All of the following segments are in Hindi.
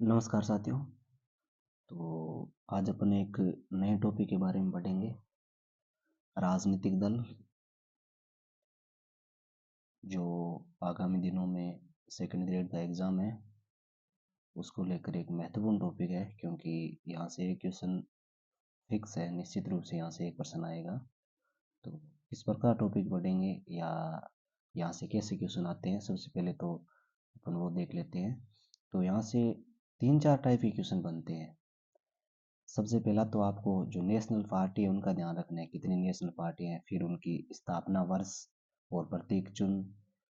नमस्कार साथियों। तो आज अपन एक नए टॉपिक के बारे में पढ़ेंगे। राजनीतिक दल जो आगामी दिनों में सेकंड ग्रेड का एग्ज़ाम है उसको लेकर एक महत्वपूर्ण टॉपिक है, क्योंकि यहाँ से एक क्वेश्चन फिक्स है, निश्चित रूप से यहाँ से एक प्रश्न आएगा। तो किस प्रकार टॉपिक पढ़ेंगे या यहाँ से कैसे क्वेश्चन आते हैं, सबसे पहले तो अपन वो देख लेते हैं। तो यहाँ से 3-4 टाइप के क्वेश्चन बनते हैं। सबसे पहला तो आपको जो नेशनल पार्टी है उनका ध्यान रखना है, कितनी नेशनल पार्टी हैं, फिर उनकी स्थापना वर्ष और प्रतीक चुन,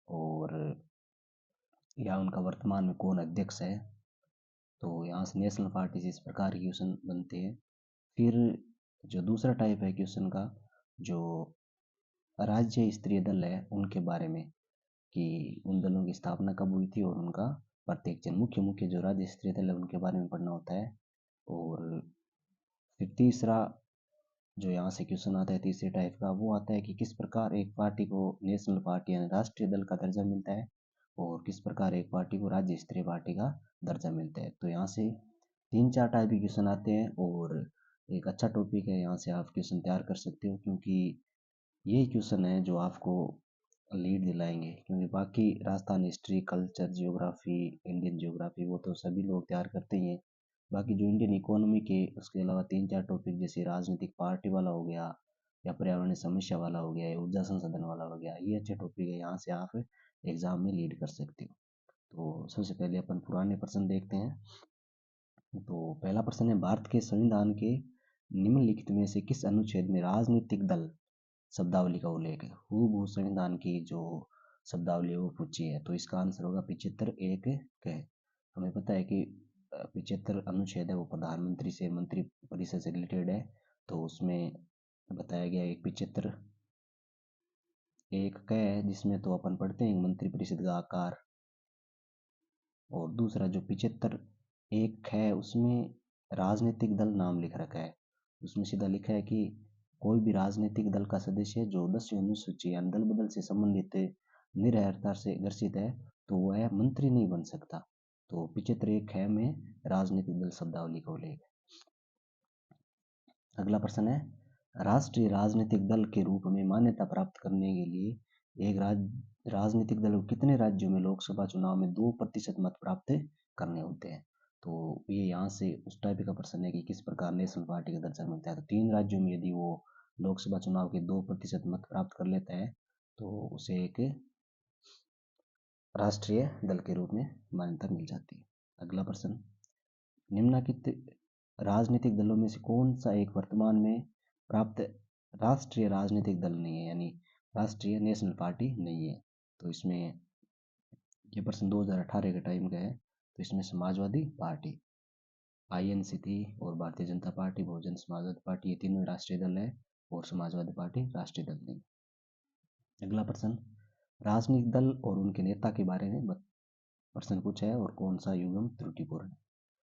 और या उनका वर्तमान में कौन अध्यक्ष है। तो यहाँ से नेशनल पार्टी से इस प्रकार के क्वेश्चन बनते हैं। फिर जो दूसरा टाइप है क्वेश्चन का, जो राज्य स्तरीय दल है उनके बारे में, कि उन दलों की स्थापना कब हुई थी और उनका प्रत्येक जन मुख्य मुख्य जो राज्य स्तरीय दल है उनके बारे में पढ़ना होता है। और फिर तीसरा जो यहाँ से क्वेश्चन आता है तीसरे टाइप का, वो आता है कि किस प्रकार एक पार्टी को नेशनल पार्टी यानी राष्ट्रीय दल का दर्जा मिलता है और किस प्रकार एक पार्टी को राज्य स्तरीय पार्टी का दर्जा मिलता है। तो यहाँ से 3-4 टाइप के क्वेश्चन आते हैं और एक अच्छा टॉपिक है, यहाँ से आप क्वेश्चन तैयार कर सकते हो, क्योंकि यही क्वेश्चन है जो आपको लीड दिलाएंगे। क्योंकि बाकी Rajasthan history, culture, geography, Indian geography वो तो सभी लोग तैयार करते ही हैं। बाकी जो इंडियन इकोनॉमी के उसके अलावा 3-4 टॉपिक जैसे राजनीतिक पार्टी वाला हो गया या पर्यावरण समस्या वाला हो गया या ऊर्जा संसाधन वाला हो गया, ये अच्छे टॉपिक है, यहाँ से आप एग्जाम में लीड कर सकते हो। तो सबसे पहले अपन पुराने प्रश्न देखते हैं। तो पहला प्रश्न है, भारत के संविधान के निम्नलिखित में से किस अनुच्छेद में राजनीतिक दल शब्दावली का उल्लेख है। हूबहू संविधान की जो शब्दावली है वो पूछी है, तो इसका आंसर होगा 75(1) क। हमें पता है कि 75 अनुच्छेद है वो प्रधानमंत्री से मंत्री परिषद से रिलेटेड है, तो उसमें बताया गया एक 75(1) क है, जिसमें तो अपन पढ़ते हैं मंत्री परिषद का आकार। और दूसरा जो 75(1) है उसमें राजनीतिक दल नाम लिख रखा है, उसमें सीधा लिखा है कि कोई भी राजनीतिक दल का सदस्य जो 10वीं अनुसूची यानी दल बदल से संबंधित निरर्हता से ग्रसित है तो वह मंत्री नहीं बन सकता। तो 75(1) है में राजनीतिक दल शब्दावली को लेकर। अगला प्रश्न है, राष्ट्रीय राजनीतिक दल के रूप में मान्यता प्राप्त करने के लिए एक राजनीतिक दल को कितने राज्यों में लोकसभा चुनाव में 2% मत प्राप्त करने होते हैं। तो ये यहाँ से उस टाइप का प्रश्न है कि किस प्रकार नेशनल पार्टी का दर्जा मिलता है। तो 3 राज्यों में यदि वो लोकसभा चुनाव के 2% मत प्राप्त कर लेता है तो उसे एक राष्ट्रीय दल के रूप में मान्यता मिल जाती है। अगला प्रश्न, निम्नलिखित राजनीतिक दलों में से कौन सा एक वर्तमान में प्राप्त राष्ट्रीय राजनीतिक दल नहीं है, यानी राष्ट्रीय नेशनल पार्टी नहीं है। तो इसमें ये प्रश्न 2018 के टाइम का है। तो इसमें समाजवादी पार्टी, आईएनसी थी, और भारतीय जनता पार्टी, बहुजन समाजवादी पार्टी, ये तीनों राष्ट्रीय दल है और समाजवादी पार्टी राष्ट्रीय दल नहीं। अगला प्रश्न, राजनीतिक दल और उनके नेता के बारे में प्रश्न पूछा है और कौन सा युग्म त्रुटिपूर्ण है।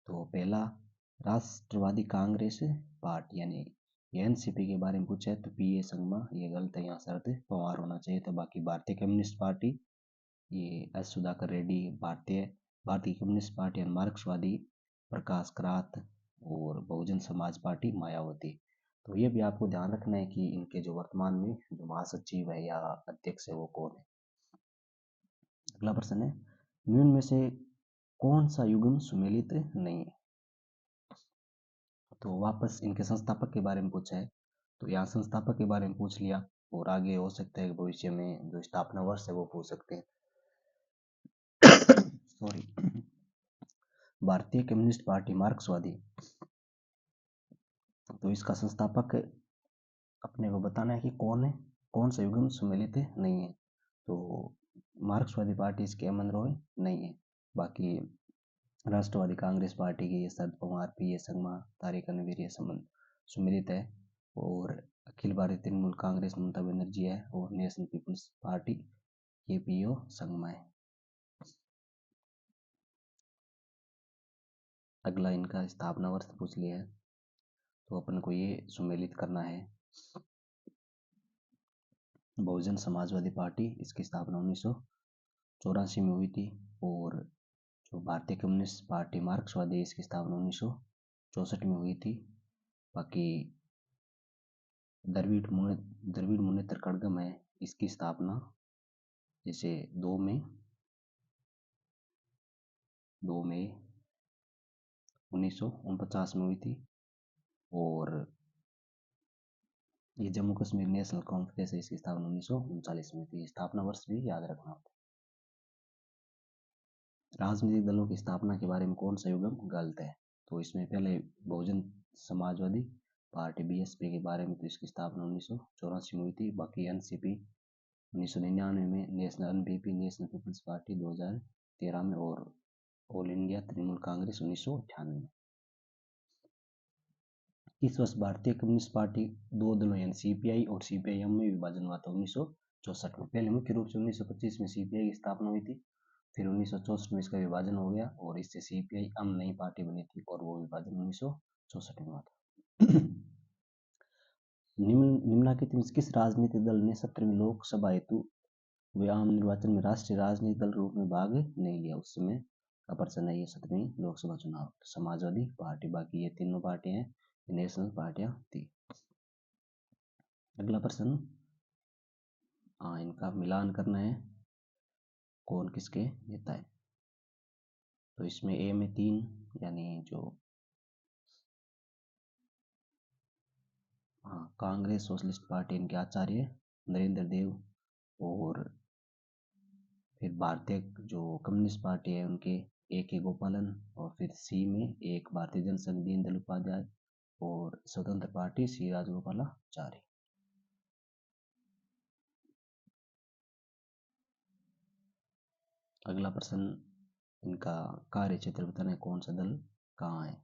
तो पहला राष्ट्रवादी कांग्रेस पार्टी यानी एनसीपी के बारे में पूछा है, तो पीए संगमा ये गलत है, यहाँ शरद पवार होना चाहिए था। बाकी भारतीय कम्युनिस्ट पार्टी ये एस सुधाकर रेड्डी, भारतीय कम्युनिस्ट पार्टी यानी मार्क्सवादी प्रकाश करात, और बहुजन समाज पार्टी मायावती। तो ये भी आपको ध्यान रखना है कि इनके जो वर्तमान में जो महासचिव है या अध्यक्ष है वो कौन है। अगला प्रश्न है, निम्न में से कौन सा युग्म सुमेलित नहीं है। तो वापस इनके संस्थापक के बारे में पूछा है, तो यहाँ संस्थापक के बारे में पूछ लिया और आगे हो सकता है भविष्य में जो स्थापना वर्ष है वो पूछ सकते हैं। सॉरी, भारतीय कम्युनिस्ट पार्टी मार्क्सवादी, तो इसका संस्थापक अपने को बताना है कि कौन है, कौन सा युग्म सुमेलित नहीं है। तो मार्क्सवादी पार्टी इसके अमन रॉय नहीं है। बाकी राष्ट्रवादी कांग्रेस पार्टी की शरद पवार, पीए संगमा, तारिक अनवीर ये संबंध सुमिलित है, और अखिल भारतीय तृणमूल कांग्रेस ममता बनर्जी है, और नेशनल पीपल्स पार्टी ये पीओ संगमा है। अगला इनका स्थापना वर्ष पूछ लिया है, तो अपन को ये सुमेलित करना है। बहुजन समाजवादी पार्टी, इसकी स्थापना 1984 में हुई थी, और जो भारतीय कम्युनिस्ट पार्टी मार्क्सवादी, इसकी स्थापना 1964 में हुई थी। बाकी द्रविड़ मुनेत्र कड़गम है, इसकी स्थापना जैसे 2 मई 1949 में हुई थी। और ये जम्मू कश्मीर नेशनल कांफ्रेंस है, इसकी स्थापना 1939 में थी। स्थापना वर्ष भी याद रखना होता है। राजनीतिक दलों की स्थापना के बारे में कौन सा युगम गलत है? तो इसमें पहले बहुजन समाजवादी पार्टी बीएसपी के बारे में, तो इसकी स्थापना 1984 में हुई थी। बाकी एनसीपी 1999 में, National NPP National People's Party 2013 में, और ऑल इंडिया तृणमूल कांग्रेस 1998 में। इस वर्ष भारतीय कम्युनिस्ट पार्टी दो दलों यानी सीपीआई और सीपीआईएम में विभाजन हुआ था 1964 में। पहले मुख्य रूप से 1925 में सीपीआई की स्थापना हुई थी, फिर 1964 में इसका विभाजन हो गया और इससे सीपीआईएम नई पार्टी बनी थी और वो विभाजन 1964 में हुआ था। निम्नलिखित में किस राजनीतिक दल ने 17वीं लोकसभा हेतु वे आम निर्वाचन में राष्ट्रीय राजनीतिक दल के रूप में भाग नहीं लिया? उस समय का प्रश्न है ये 17वीं लोकसभा चुनाव। समाजवादी पार्टी। बाकी ये तीनों पार्टियां नेशनल पार्टियां थी। अगला प्रश्न, इनका मिलान करना है, कौन किसके नेता है। तो इसमें ए में 3 यानी जो कांग्रेस सोशलिस्ट पार्टी, इनके आचार्य नरेंद्र देव, और फिर भारतीय जो कम्युनिस्ट पार्टी है उनके ए के गोपालन, और फिर सी में एक भारतीय जनसंघ दीनदयाल उपाध्याय, और स्वतंत्र पार्टी सी राजगोपालाचारी। अगला प्रश्न, इनका कार्य क्षेत्र बताना है, कौन सा दल कहाँ है।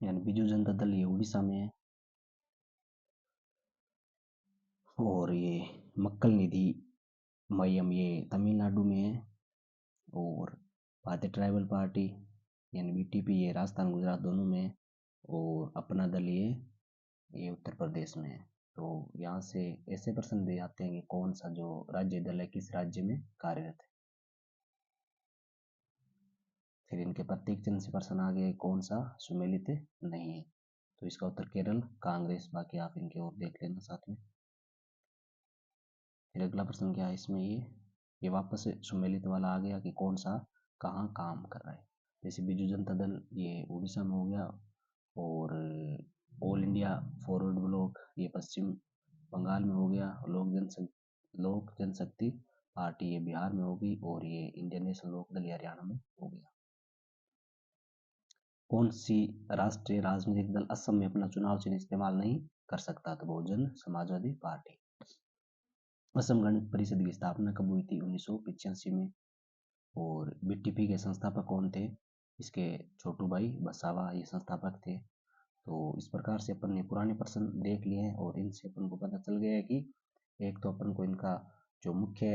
यानी बीजू जनता दल ये उड़ीसा में है, और ये मक्कल निधि मयम ये तमिलनाडु में है, और भारतीय ट्राइबल पार्टी यानी बीटीपी ये राजस्थान गुजरात दोनों में है, और अपना दल ये उत्तर प्रदेश में है। तो यहाँ से ऐसे प्रश्न भी आते हैं कि कौन सा जो राज्य दल है किस राज्य में कार्यरत है। फिर इनके प्रत्येक चिन्ह से प्रश्न आ गया कौन सा सुमेलित नहीं है, तो इसका उत्तर केरल कांग्रेस। बाकी आप इनके और देख लेना साथ में। फिर अगला प्रश्न क्या है इसमें, ये वापस सुमेलित वाला आ गया कि कौन सा कहाँ काम कर रहा है। जैसे बीजू जनता दल ये उड़ीसा में हो गया, और ऑल इंडिया फॉरवर्ड ब्लॉक ये पश्चिम बंगाल में हो गया, लोक जनशक्ति पार्टी ये बिहार में होगी, और ये इंडियन नेशनल लोकदल हरियाणा में हो गया। कौन सी राष्ट्रीय राजनीतिक दल असम में अपना चुनाव चिन्ह इस्तेमाल नहीं कर सकता? तो बहुजन समाजवादी पार्टी। असम गण परिषद की स्थापना कब हुई थी? 1985 में। और बीटीपी के संस्थापक कौन थे? इसके छोटू भाई बसावा ये संस्थापक थे। तो इस प्रकार से अपन ने पुराने प्रश्न देख लिए हैं, और इनसे अपन को पता चल गया है कि एक तो अपन को इनका जो मुख्य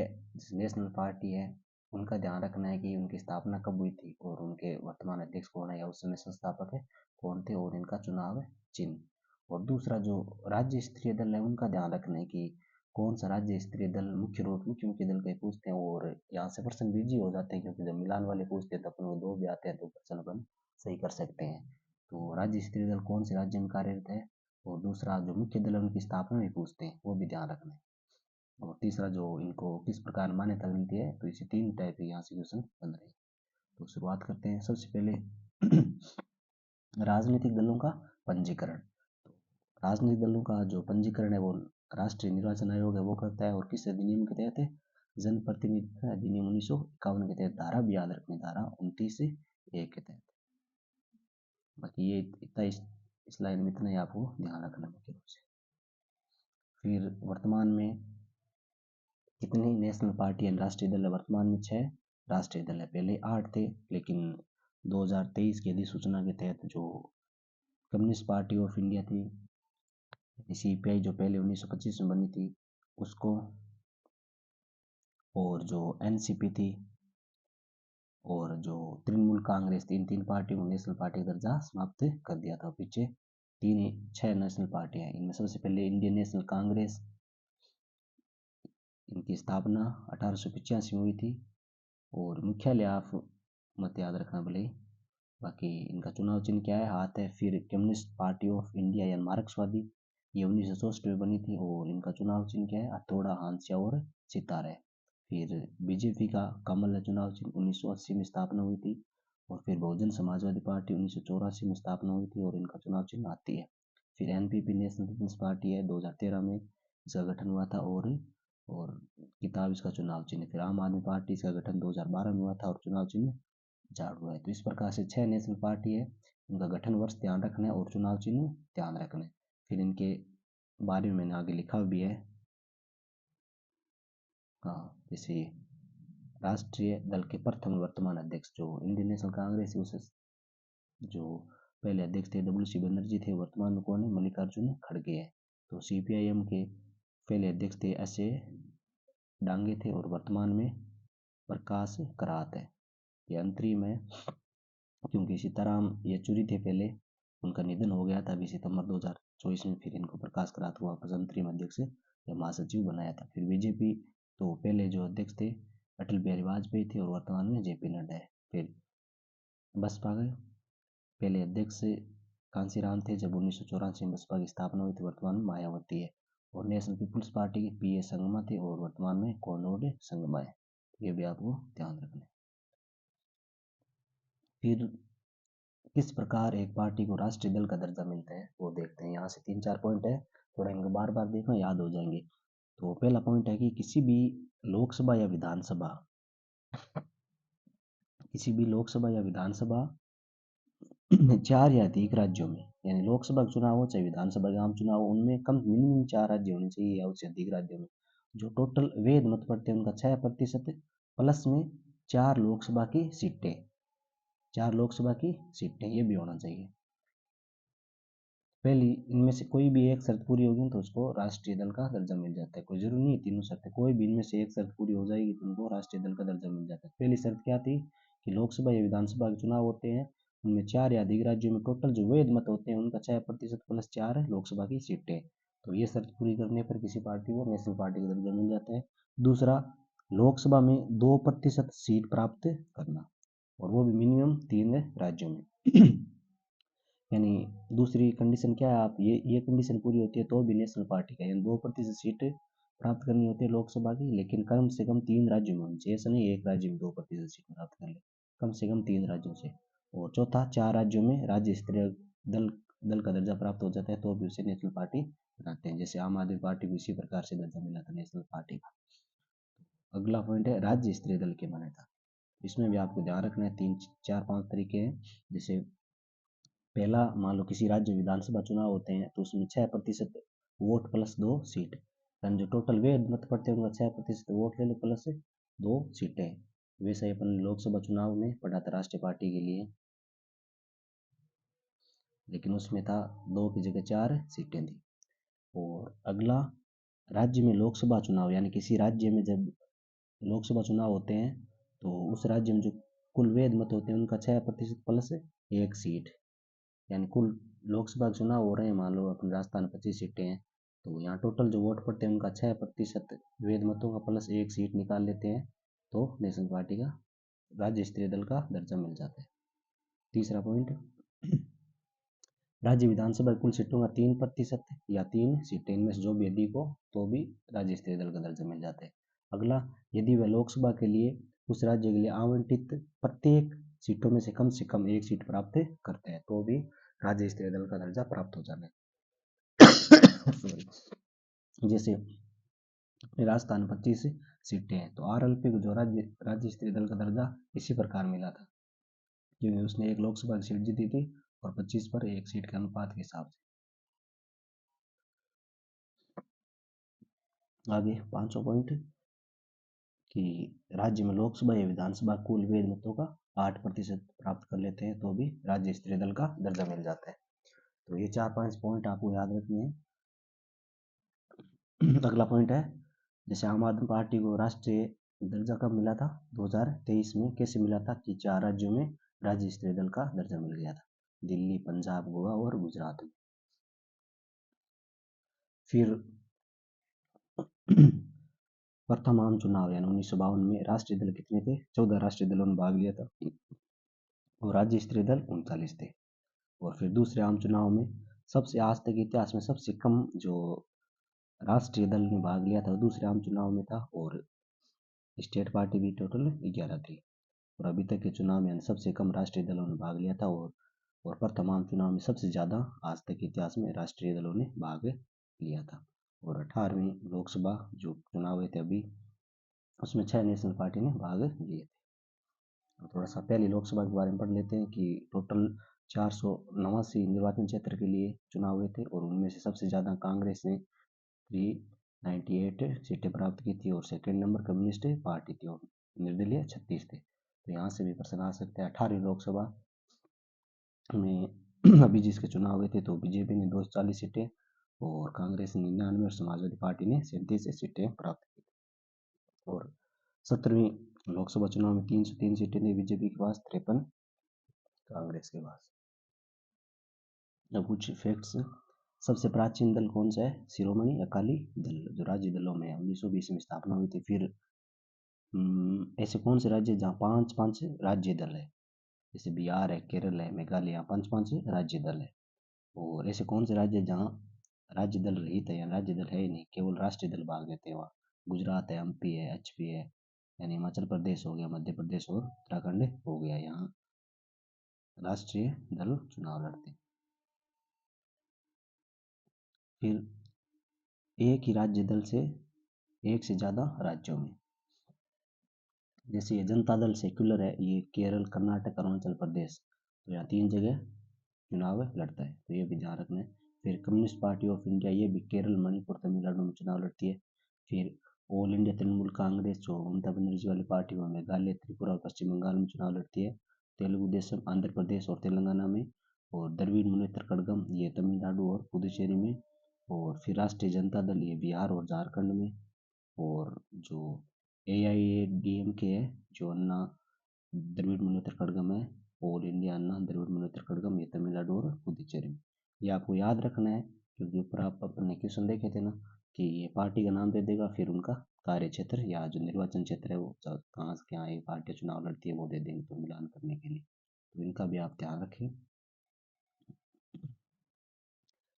नेशनल पार्टी है उनका ध्यान रखना है कि उनकी स्थापना कब हुई थी, और उनके वर्तमान अध्यक्ष कौन है या उस समय संस्थापक है कौन थे, और इनका चुनाव चिन्ह। और दूसरा जो राज्य स्तरीय दल है उनका ध्यान रखना है कि कौन सा राज्य स्तरीय दल मुख्य मुख्य दल के पूछते हैं, और यहाँ से प्रश्न बिजी हो जाते हैं क्योंकि जब मिलान वाले पूछते हैं तो अपन को 2 भी आते हैं, तो प्रश्न अपन सही कर सकते हैं। तो राज्य स्तरीय दल कौन से राज्य में कार्यरत है, और दूसरा जो मुख्य दल है उनकी स्थापना भी पूछते हैं, वो भी ध्यान रखना है। और तीसरा जो इनको किस प्रकार मान्यता मिलती है, तो इसे 3 टाइप के यहाँ से क्वेश्चन बन रहे हैं। तो शुरुआत करते हैं। सबसे पहले राजनीतिक दलों का पंजीकरण। तो राजनीतिक दलों का जो पंजीकरण है वो राष्ट्रीय निर्वाचन आयोग है वो करता है, और किस अधिनियम के तहत है? जनप्रतिनिधित्व अधिनियम 1951 के तहत। धारा भी याद रखनी, धारा 29(1) के तहत। बाकी ये इतना इस लाइन में इतना ही आपको ध्यान रखना मुख्य रूप से। फिर वर्तमान में कितनी नेशनल पार्टी एंड राष्ट्रीय दल है? वर्तमान में 6 राष्ट्रीय दल है। पहले 8 थे, लेकिन 2023 की अधिसूचना के तहत जो कम्युनिस्ट पार्टी ऑफ इंडिया थी सीपीआई जो पहले 1925 में बनी थी उसको, और जो एनसीपी थी, और जो तृणमूल कांग्रेस थी, इन 3 पार्टियों को नेशनल पार्टी का दर्जा समाप्त कर दिया था। पीछे 6 नेशनल पार्टियां हैं। इनमें सबसे पहले इंडियन नेशनल कांग्रेस, इनकी स्थापना 1885 में हुई थी और मुख्यालय आप मत याद रखना भले। बाकी इनका चुनाव चिन्ह क्या है, हाथ है। फिर कम्युनिस्ट पार्टी ऑफ इंडिया या मार्क्सवादी, ये 1964 में बनी थी और इनका चुनाव चिन्ह क्या है, हथौड़ा, हांसिया और सितार है। फिर बीजेपी का कमल है चुनाव चिन्ह, 1980 में स्थापना हुई थी। और फिर बहुजन समाजवादी पार्टी 1984 में स्थापना हुई थी और इनका चुनाव चिन्ह हाथी है। फिर एनपीपी नेशनल पीपल्स पार्टी है, 2013 में इसका गठन हुआ था और किताब इसका चुनाव चिन्ह। फिर आम आदमी पार्टी इसका गठन 2012 में हुआ था और चुनाव चिन्ह झाड़ू है। तो इस प्रकार से 6 नेशनल पार्टी है, उनका गठन वर्ष ध्यान रखना है और चुनाव चिन्ह ध्यान रखना है। फिर इनके बारे में मैंने आगे लिखा भी है। हाँ, जैसे राष्ट्रीय दल के प्रथम वर्तमान अध्यक्ष जो इंडियन नेशनल कांग्रेस है, उस जो पहले अध्यक्ष थे डब्ल्यू सी बनर्जी थे, वर्तमान में कौन है, मल्लिकार्जुन खड़गे है। तो सीपीआईएम के पहले अध्यक्ष थे एस ए डांगे थे और वर्तमान में प्रकाश करात है। ये अंतरिम है क्योंकि सीताराम येचुरी थे पहले, उनका निधन हो गया था अभी सितंबर 2024 में। फिर इनको प्रकाश करात को वापस अंतरिम अध्यक्ष या महासचिव बनाया था। फिर बीजेपी तो पहले जो अध्यक्ष थे अटल बिहारी वाजपेयी थे और वर्तमान में जेपी नड्डा है। फिर बसपा के पहले अध्यक्ष कांसीराम थे जब 1984 में बसपा की स्थापना हुई थी, वर्तमान में मायावती है। और नेशनल पीपुल्स पार्टी के पी ए संगमा थे और वर्तमान में कॉनोड संगमा है। ये भी आपको ध्यान रखना है। फिर किस प्रकार एक पार्टी को राष्ट्रीय दल का दर्जा मिलता है वो देखते हैं। यहाँ से 3-4 पॉइंट है, थोड़ा इनको बार बार देखना, याद हो जाएंगे। तो पहला पॉइंट है कि किसी भी लोकसभा या विधानसभा में 4 या अधिक राज्यों में, यानी लोकसभा का चुनाव हो चाहे विधानसभा का आम चुनाव हो, उनमें कम मिनिमम 4 राज्य होने चाहिए या उससे अधिक राज्यों में जो टोटल वैध मत पड़ते हैं उनका 6% प्लस में 4 लोकसभा की सीटें, 4 लोकसभा की सीटें ये भी होना चाहिए। पहली इनमें से कोई भी एक शर्त पूरी होगी तो उसको राष्ट्रीय दल का दर्जा मिल जाता है। कोई जरूरी नहीं है तीनों शर्तें, कोई भी इनमें से एक शर्त पूरी हो जाएगी तो उनको राष्ट्रीय दल का दर्जा मिल जाता है। पहली शर्त क्या थी कि लोकसभा या विधानसभा के चुनाव होते हैं, उनमें 4 या अधिक राज्यों में टोटल जो वैध मत होते हैं उनका 6% प्लस 4 लोकसभा की सीटें। तो ये शर्त पूरी करने पर किसी पार्टी को नेशनल पार्टी का दर्जा मिल जाता है। दूसरा, लोकसभा में 2% सीट प्राप्त करना और वो भी मिनिमम 3 राज्यों में। यानी दूसरी कंडीशन क्या है, आप ये कंडीशन पूरी होती है तो भी नेशनल पार्टी का, यानी 2% सीट प्राप्त करनी होती है लोकसभा की, लेकिन कम से कम 3 राज्यों में होनी चाहिए। ऐसा नहीं एक राज्य में 2% सीट प्राप्त कर ले, कम से कम 3 राज्यों से। और चौथा, 4 राज्यों में राज्य स्तरीय दल दल का दर्जा प्राप्त हो जाता है तो भी उसे नेशनल पार्टी बनाते हैं। जैसे आम आदमी पार्टी को इसी प्रकार से दर्जा मिला था नेशनल पार्टी का। अगला पॉइंट है राज्य स्तरीय दल की मान्यता। इसमें भी आपको ध्यान रखना है, 3-4-5 तरीके हैं। जैसे पहला, मान लो किसी राज्य विधानसभा चुनाव होते हैं तो उसमें 6% वोट प्लस 2 सीट, यानी जो टोटल वे मत पड़ते हैं उनका 6% वोट ले लो प्लस 2 सीटें। वैसे ही अपन लोकसभा चुनाव में पढ़ा था राष्ट्रीय पार्टी के लिए, लेकिन उसमें था 2 की जगह 4 सीटें थी। और अगला, राज्य में लोकसभा चुनाव, यानी किसी राज्य में जब लोकसभा चुनाव होते हैं तो उस राज्य में जो कुल वैध मत होते हैं उनका 6% प्लस 1 सीट, यानी कुल लोकसभा के चुनाव हो रहे हैं, मान लो अपने राजस्थान 25 सीटें हैं तो यहाँ टोटल जो वोट पड़ते हैं उनका 6% वैध मतों का प्लस 1 सीट निकाल लेते हैं तो नेशनल पार्टी का राज्य स्तरीय दल का दर्जा मिल जाता है। तीसरा पॉइंट, राज्य विधानसभा कुल सीटों का 3% या 3 सीटें इनमें से जो भी अधिक हो तो भी राज्य स्तरीय दल का दर्जा मिल जाता है। अगला, यदि वह लोकसभा के लिए उस राज्य के लिए आवंटित प्रत्येक सीटों में से कम 1 सीट प्राप्त करते हैं तो भी राज्य स्तरीय दल का दर्जा प्राप्त हो जाना है। जैसे राजस्थान 25 सीटें हैं तो आरएलपी को जो राज्य स्तरीय दल का दर्जा इसी प्रकार मिला था क्योंकि उसने एक लोकसभा की सीट जीती थी और 25 पर 1 सीट के अनुपात के हिसाब से। आगे 5वां पॉइंट कि राज्य में लोकसभा या विधानसभा कुल वैध मतों का 8% प्राप्त कर लेते हैं तो भी राज्य स्तरीय दल का दर्जा मिल जाता है। तो ये 4-5 पॉइंट आपको याद रखने हैं। अगला पॉइंट है, जैसे आम आदमी पार्टी को राष्ट्रीय दर्जा कब मिला था, 2023 में। कैसे मिला था कि 4 राज्यों में राज्य स्तरीय दल का दर्जा मिल गया था, दिल्ली, पंजाब, गोवा और गुजरात में। फिर प्रथम आम चुनाव यानी 1952 में राष्ट्रीय दल कितने थे? 14 राष्ट्रीय दलों ने भाग लिया था और राज्य स्तरीय दल 39 थे। और फिर दूसरे आम चुनाव में सबसे आज तक इतिहास में सबसे कम जो राष्ट्रीय दल ने भाग लिया था दूसरे आम चुनाव में था, और स्टेट पार्टी भी टोटल 11 थी। और अभी तक के चुनाव में सबसे कम राष्ट्रीय दलों ने भाग लिया था, और प्रथम आम चुनाव में सबसे ज़्यादा आज तक के इतिहास में राष्ट्रीय दलों ने भाग लिया था। और 18वीं लोकसभा जो चुनाव हुए थे अभी, उसमें 6 नेशनल पार्टी ने भाग लिए थे। थोड़ा सा पहले लोकसभा के बारे में पढ़ लेते हैं कि टोटल 489 निर्वाचन क्षेत्र के लिए चुनाव हुए थे, और उनमें से सबसे ज़्यादा कांग्रेस ने 398 सीटें प्राप्त की थी, और सेकेंड नंबर कम्युनिस्ट पार्टी थी, और निर्दलीय 36 थे। तो यहाँ से भी प्रश्न आ सकते हैं। 18वीं लोकसभा में अभी जिसके चुनाव हुए थे तो बीजेपी ने 240 सीटें और कांग्रेस ने 99 और समाजवादी पार्टी ने 37 सीटें प्राप्त की। और 17वीं लोकसभा चुनाव में 303 सीटें थी बीजेपी के पास, 53 कांग्रेस के पास। अब कुछ फैक्ट्स। सबसे प्राचीन दल कौन सा है? शिरोमणि अकाली दल, जो राज्य दलों में 1920 में स्थापना हुई थी। फिर ऐसे कौन से राज्य जहाँ पांच पांच राज्य दल है? जैसे बिहार है, केरल है, मेघालय, यहाँ पांच पांच राज्य दल है। और ऐसे कौन से राज्य जहाँ राज्य दल रहित है या राज्य दल है ही नहीं, केवल राष्ट्रीय दल भाग लेते हैं? वहाँ गुजरात है, एमपी है, एचपी है, यानी हिमाचल प्रदेश हो गया, मध्य प्रदेश और उत्तराखंड हो गया, यहाँ राष्ट्रीय दल चुनाव लड़ते हैं। फिर एक ही राज्य दल से एक से ज़्यादा राज्यों में, जैसे ये जनता दल सेक्युलर है, ये केरल, कर्नाटक, अरुणाचल प्रदेश, तो यहाँ 3 जगह चुनाव लड़ता है, तो ये भी ध्यान रखना है। फिर कम्युनिस्ट पार्टी ऑफ इंडिया, ये भी केरल, मणिपुर, तमिलनाडु में चुनाव लड़ती है। फिर ऑल इंडिया तृणमूल कांग्रेस जो ममता बनर्जी वाली पार्टी, वो मेघालय, त्रिपुरा और पश्चिम बंगाल में चुनाव लड़ती है। तेलुगु देशम आंध्र प्रदेश और तेलंगाना में, और द्रविड़ मुनेत्र कड़गम ये तमिलनाडु और पुदुचेरी में। और फिर राष्ट्रीय जनता दल ये बिहार और झारखंड में। और जो AIADMK है, जो अन्ना द्रविड़ मुनेत्र कड़गम है, ऑल इंडिया अन्ना द्रविड़ मुनेत्र कड़गम, ये तमिलनाडु और पुदुचेरी में। ये आपको याद रखना है, क्योंकि ऊपर आप अपने क्वेश्चन देखे थे ना कि ये पार्टी का नाम दे देगा, फिर उनका कार्य क्षेत्र या जो निर्वाचन क्षेत्र है वो कहाँ से क्या ये पार्टी चुनाव लड़ती है वो दे देंगे, तो मिलान करने के लिए, तो इनका भी आप ध्यान रखें।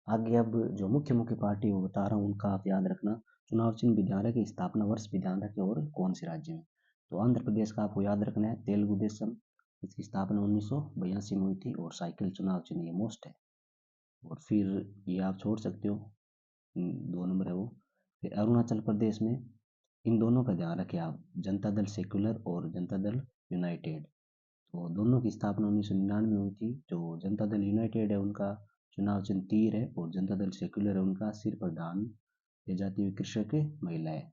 आगे अब जो मुख्य मुख्य पार्टी वो बता रहा हूँ, उनका आप याद रखना। चुनाव चिन्ह भी ध्यान रखें, स्थापना वर्ष भी ध्यान रखें, और कौन से राज्य में। तो आंध्र प्रदेश का आपको याद रखना है तेलुगु देशम, इसकी स्थापना 1982 में हुई थी, और साइकिल चुनाव चिन्ह ये मोस्ट है। और फिर ये आप छोड़ सकते हो, 2 नंबर है वो। फिर अरुणाचल प्रदेश में इन दोनों का ध्यान रखें आप, जनता दल सेक्युलर और जनता दल यूनाइटेड, तो दोनों की स्थापना 1999 में हुई थी। जो जनता दल यूनाइटेड है उनका चुनाव चिन्ह तीर है, और जनता दल सेक्युलर है उनका सिर पर धान ले जाती हुई कृषक महिला है,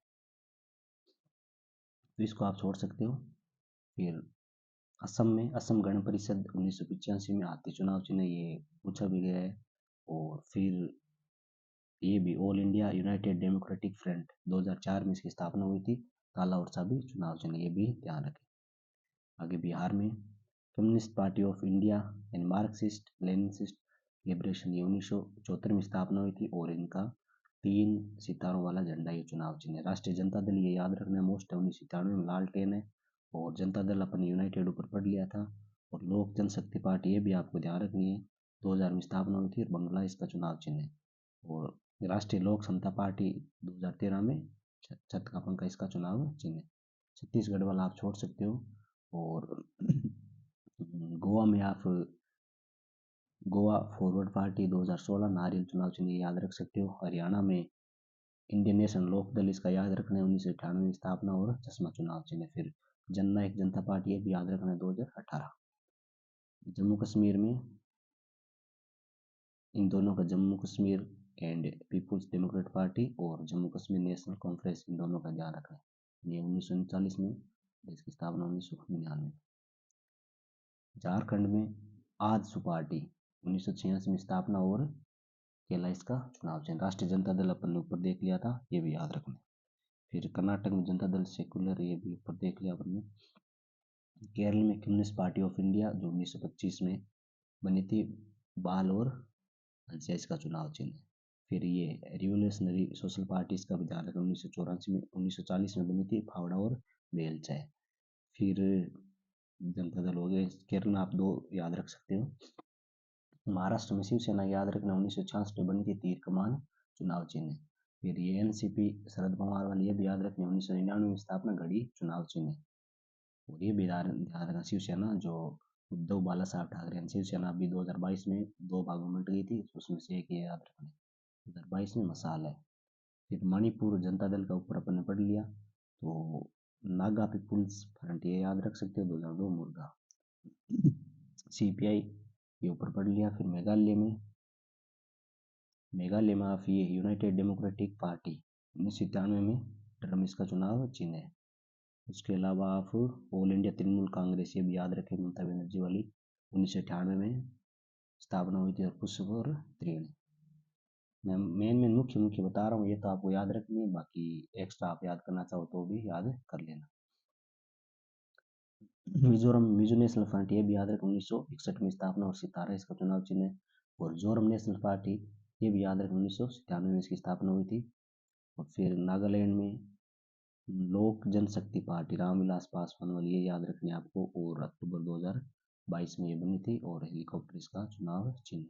तो इसको आप छोड़ सकते हो। फिर असम में असम गण परिषद 1985 में आती चुनाव चिन्ह, ये पूछा भी गया है। और फिर ये भी all India United democratic front 2004 में इसकी स्थापना हुई थी, काला और चाबी चुनाव चिन्ह, ये भी ध्यान रखें। आगे बिहार में communist party of India and Marxist Leninist liberation, ये 1974 में स्थापना हुई थी, और इनका 3 सितारों वाला झंडा ये चुनाव चिन्ह है। राष्ट्रीय जनता दल ये याद रखना मोस्ट है, 1997 में लालटेन है, और जनता दल अपन यूनाइटेड ऊपर पढ़ लिया था। और लोक जनशक्ति पार्टी ये भी आपको ध्यान रखनी है, 2000 में स्थापना हुई थी, और बंगला इसका चुनाव चिन्ह है। और राष्ट्रीय लोक समता पार्टी 2013 में छत का पंखा इसका चुनाव चिन्ह है। छत्तीसगढ़ वाला आप छोड़ सकते हो। और गोवा में आप गोवा फॉरवर्ड पार्टी 2016 नारियल चुनाव चिन्ह याद रख सकते हो। हरियाणा में इंडियन नेशनल लोकदल इसका याद रखना है, 1998 में स्थापना, और चश्मा चुनाव चिन्ह। फिर जननायक जनता पार्टी ये भी याद रखना है, 2018। जम्मू कश्मीर में इन दोनों का Jammu Kashmir and People's Democrat Party और जम्मू कश्मीर नेशनल कॉन्फ्रेंस, इन दोनों का ध्यान रखना है। ये 1939 में, इसकी स्थापना 1999। झारखंड में आजसू पार्टी 1986 में स्थापना, और केला इसका चुनाव चिन्ह। राष्ट्रीय जनता दल अपन ने ऊपर देख लिया था, ये भी याद रखना। फिर कर्नाटक में जनता दल सेक्युलर, ये भी ऊपर देख लिया अपन ने। केरल में कम्युनिस्ट पार्टी ऑफ इंडिया जो 1925 में बनी थी, बाल और हंसिया इसका चुनाव चिन्ह है। फिर ये रिवोल्यूशनरी सोशल पार्टी, इसका भी ध्यान रखना, 1984 में 1940 में बनी थी, फावड़ा और बेलचा। फिर जनता दल हो गए। केरल में आप दो याद रख सकते हो। महाराष्ट्र में शिवसेना याद रखना, 1966 में बनी थी, तीर कमान चुनाव चिन्ह। फिर ये एनसीपी शरद पवार वाली, ये भी याद रखनी, 1999 में स्थापना, घड़ी चुनाव चिन्ह। और ये भी ध्यान रखना, शिवसेना जो उद्धव बाला साहब ठाकरे, शिवसेना अभी 2022 में दो भागों में बट गई थी, उसमें से एक ये याद रखना, 2022 में मसाल है। फिर मणिपुर जनता दल का ऊपर अपन ने पढ़ लिया। तो नागा पीपुल्स फ्रंट ये याद रख सकते हो, 2002 मुर्गा। सीपीआई ये ऊपर पढ़ लिया। फिर मेघालय में आप ये यूनाइटेड डेमोक्रेटिक पार्टी, 1997 में ड्रम इसका चुनाव चिन्ह है। उसके अलावा आप ऑल इंडिया तृणमूल कांग्रेस, ये भी याद रखें, ममता बनर्जी वाली, 1998 में स्थापना हुई थी। और पुष्प और तृण, मैं मेन मुख्य बता रहा हूँ, ये तो आपको याद रखनी है, बाकी एक्स्ट्रा आप याद करना चाहो तो भी याद कर लेना। मिजोरम मिजो नेशनल फ्रंट, ये भी याद रखें, 1961 में स्थापना और सितारा इसका चुनाव चिन्ह है। और जोरम नेशनल पार्टी, ये भी याद रखें, 1997 में इसकी स्थापना हुई थी। और फिर नागालैंड में लोक जनशक्ति पार्टी, रामविलास पासवान वाली, ये याद रखनी है आपको। और अक्टूबर 2022 में ये बनी थी, और हेलीकॉप्टर इसका चुनाव चिन्ह।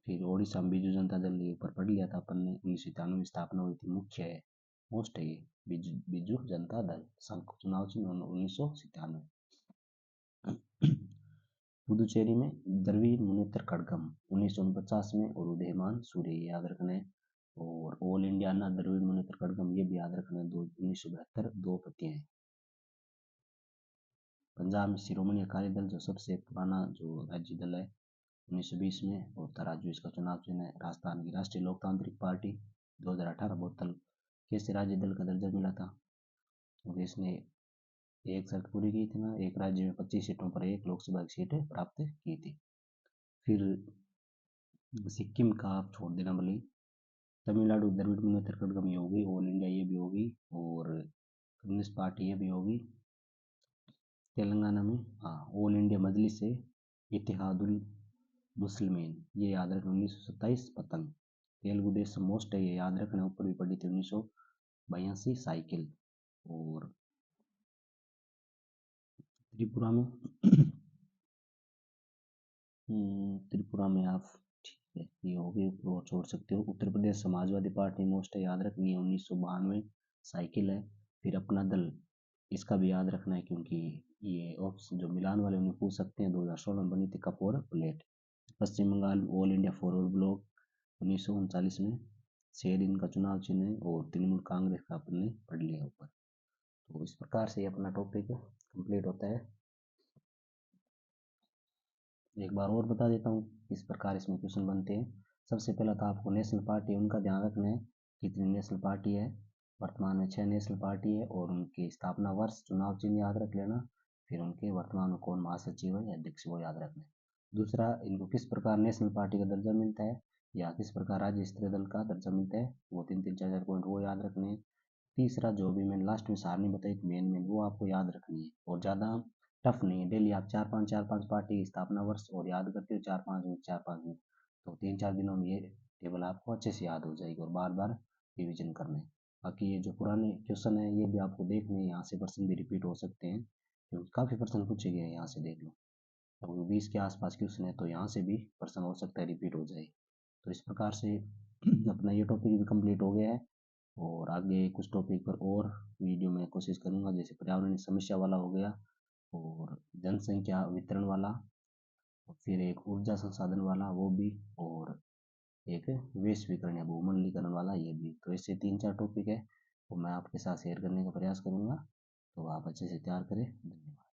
फिर ओडिशा में बीजू जनता दल, ये ऊपर पढ़ लिया था अपन ने, 1997 में स्थापना हुई थी, मुख्य है, मोस्ट है ये बीजू जनता दल, संघ चुनाव चिन्ह 1997। पुदुचेरी में द्रविड़ मुनेत्र कड़गम, 1949 में, और उदयमान सूर्य, ये याद रखना है। और ऑल इंडिया अन्ना द्रविड़ मुनेत्र कड़गम, ये भी याद रखना है, 1972 दो पत्तियां हैं। पंजाब में शिरोमणि अकाली दल, जो सबसे पुराना जो राज्य दल है, 1920 में, और तराजू इसका चुनाव चिन्ह है। राजस्थान की राष्ट्रीय लोकतांत्रिक पार्टी, 2018 बोतल कैसे राज्य दल का दर्जा मिला था, और इसने एक शर्त पूरी की थी ना, एक राज्य में 25 सीटों पर एक लोकसभा की सीट प्राप्त की थी। फिर सिक्किम का आप छोड़ देना भले, तमिलनाडु द्रविड़ मुनेत्र कड़गम ये होगी, ऑल इंडिया ये भी होगी, और कम्युनिस्ट पार्टी ये भी होगी। तेलंगाना में हाँ, ऑल इंडिया मजलिस से इत्तेहादुल मुस्लिमीन, ये याद रखना, 1927 पतंग। तेलुगु देशम मोस्ट है, ये याद रखना, ऊपर भी पड़ी थी, 1982 साइकिल। और त्रिपुरा में त्रिपुरा में आप, ठीक है ये हो गई, ऊपर और छोड़ सकते हो। उत्तर प्रदेश समाजवादी पार्टी मोस्ट है, याद रखनी है, 1992 साइकिल है। फिर अपना दल, इसका भी याद रखना है, क्योंकि ये ऑप्शन जो मिलान वाले उन्हें पूछ सकते हैं, 2016 में बनी थी, कप और plate. Paschim Bangal all India forward bloc, 1939 में, शेर इनका चुनाव चिन्ह है। और तृणमूल कांग्रेस का अपन ने पढ़ लिया ऊपर। तो इस प्रकार से अपना टॉपिक कंप्लीट होता है। एक बार और बता देता हूँ किस प्रकार इसमें क्वेश्चन बनते हैं। सबसे पहला तो आपको नेशनल पार्टी उनका ध्यान रखना है, कितनी नेशनल पार्टी है। वर्तमान में 6 नेशनल पार्टी है, और उनके स्थापना वर्ष, चुनाव चिन्ह याद रख लेना। फिर उनके वर्तमान में कौन महासचिव है या अध्यक्ष, वो याद रखना है। दूसरा, इनको किस प्रकार नेशनल पार्टी का दर्जा मिलता है, या किस प्रकार राज्य स्तरीय दल का दर्जा मिलता है, वो 3-3, 4-4 पॉइंट वो याद रखने हैं। तीसरा, जो भी मैंने लास्ट में सारणी बताई थी मेन वो आपको याद रखनी है, और ज़्यादा टफ नहीं है। डेली आप 4-5 पार्टी की स्थापना वर्ष और याद करते हो, 4-5 मिनट, तो 3-4 दिनों में ये टेबल आपको अच्छे से याद हो जाएगी, और बार बार रिविजन करना है। बाकी ये जो पुराने क्वेश्चन है, ये भी आपको देखने हैं, यहाँ से प्रश्न भी रिपीट हो सकते हैं, क्योंकि काफ़ी प्रश्न पूछे गए हैं, यहाँ से देख लो। तो 20 के आसपास क्वेश्चन है, तो यहाँ से भी प्रश्न हो सकता है रिपीट हो जाए। तो इस प्रकार से अपना ये टॉपिक भी कंप्लीट हो गया है। और आगे कुछ टॉपिक पर और वीडियो में कोशिश करूँगा, जैसे पर्यावरण समस्या वाला हो गया, और जनसंख्या वितरण वाला, और फिर एक ऊर्जा संसाधन वाला वो भी, और एक वैश्वीकरण या भूमंडलीकरण वाला ये भी। तो ऐसे 3-4 टॉपिक है, वो मैं आपके साथ शेयर करने का प्रयास करूँगा। तो आप अच्छे से तैयार करें। धन्यवाद।